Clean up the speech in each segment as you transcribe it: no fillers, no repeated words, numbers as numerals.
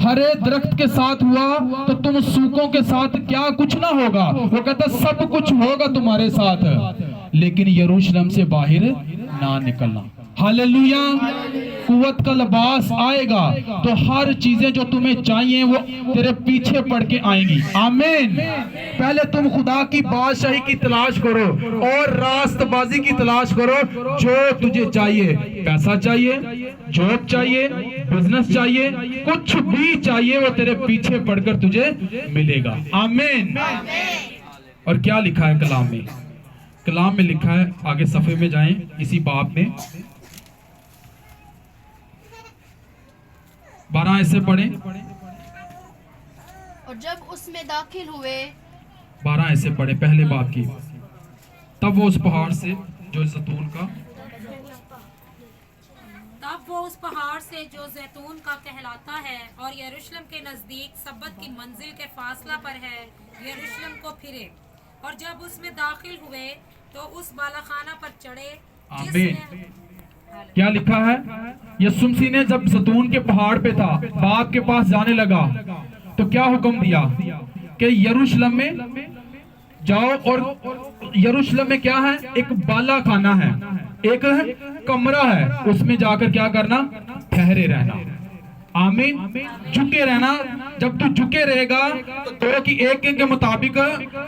ہرے درخت کے ساتھ ہوا تو تم سوکھوں کے ساتھ کیا کچھ نہ ہوگا. وہ کہتا سب کچھ ہوگا تمہارے ساتھ، لیکن یروشلم سے باہر نہ نکلنا. ہاللیلویا. قوت کا لباس آئے گا تو ہر چیزیں جو تمہیں چاہیے وہ تیرے پیچھے پڑ کے آئیں گی. آمین. پہلے تم خدا کی بادشاہی کی تلاش کرو اور راست بازی کی تلاش کرو. جو تجھے چاہیے، پیسہ چاہیے، جاب چاہیے، بزنس چاہیے، کچھ بھی چاہیے، وہ تیرے پیچھے پڑ کر تجھے ملے گا. آمین. اور کیا لکھا ہے کلام میں؟ کلام میں لکھا ہے، آگے صفحے میں جائیں، اسی باب میں 12 ایسے پڑھیں. اور جب اس میں داخل ہوئے، 12 ایسے پڑھیں پہلے باب کی. تب وہ اس پہاڑ سے جو زیتون کا کہلاتا ہے اور یروشلم کے نزدیک سبت کی منزل کے فاصلہ پر ہے، یروشلم کو پھرے. اور جب اس میں داخل ہوئے تو اس بالا خانہ پر چڑھے جس میں کیا لکھا ہے؟ یسوع مسیح نے جب زیتون کے پہاڑ پہ تھا، باپ کے پاس جانے لگا تو کیا حکم دیا کہ یروشلم میں جاؤ. اور یروشلم میں کیا ہے؟ ایک بالا خانہ ہے، ایک کمرہ ہے، اس میں جا کر کیا کرنا؟ ٹھہرے رہنا. آمین. جھکے رہنا. جب تو جھکے رہے گا تو 2 کی 1 کے مطابق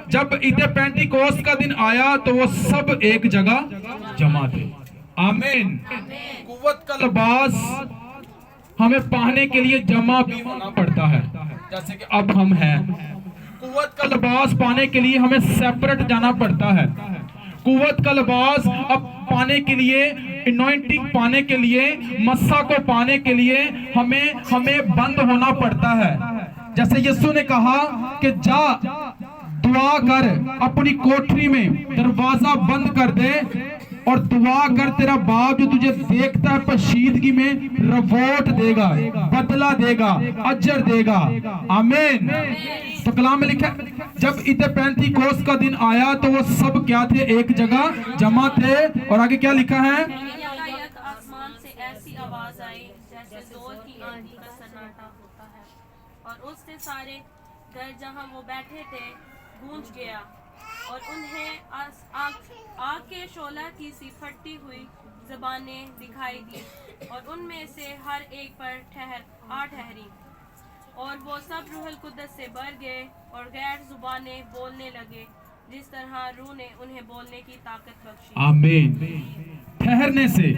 جب عید پینٹیکوست کا دن آیا تو وہ سب ایک جگہ جمع تھے. آمین. قوت کا لباس ہمیں پانے کے لیے جمع بھی ہونا پڑتا ہے، جیسے کہ اب ہم ہیں. قوت کا لباس پانے کے لیے ہمیں سیپریٹ جانا پڑتا ہے. قوت کا لباس اب پانے کے لیے، انوائنٹنگ پانے کے لیے، مسا کو پانے کے لیے ہمیں بند ہونا پڑتا ہے. جیسے یسوع نے کہا کہ جا دعا کر، اپنی کوٹری میں دروازہ بند کر دے اور دعا کر، تیرا باپ جو تجھے دیکھتا ہے پشیدگی میں ریوارڈ دے گا، بدلہ دے گا، اجر دے گا. آمین. تو کلام میں لکھا جب عید پینتیکوست کا دن آیا تو وہ سب کیا تھے؟ ایک جگہ جمع تھے. اور آگے کیا لکھا ہے؟ آسمان سے ایسی آواز آئی جیسے زور کی آندھی کا سناٹا ہوتا ہے، اور اس سے سارے گھر جہاں وہ بیٹھے تھے گونج گیا. اور انہیں آگ کے شعلہ کی سی پھٹتی ہوئی زبانیں دکھائی دی، اور ان میں سے ہر ایک پر ٹھہری. اور وہ سب روح القدس سے بھر گئے اور غیر زبانیں بولنے لگے جس طرح روح نے انہیں بولنے کی طاقت بخشی. آمین. ٹھہرنے سے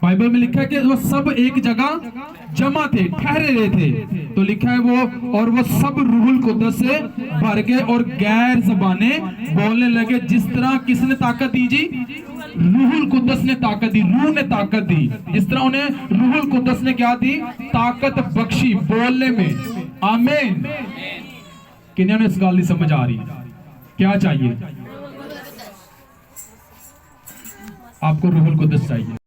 بائبل میں لکھا ہے کہ وہ سب ایک جگہ جمع تھے، ٹھہرے رہے تھے. تو لکھا ہے وہ سب روح القدس سے بھر گئے اور غیر زبانیں بولنے لگے جس طرح کس نے طاقت دی؟ جی روح القدس نے طاقت دی، روح نے طاقت دی. جس طرح انہیں روح القدس نے کیا دی؟ طاقت بخشی بولنے میں. آمین. کنہیں نے اس گل نہیں سمجھ آ رہی؟ کیا چاہیے آپ کو؟ روح القدس چاہیے.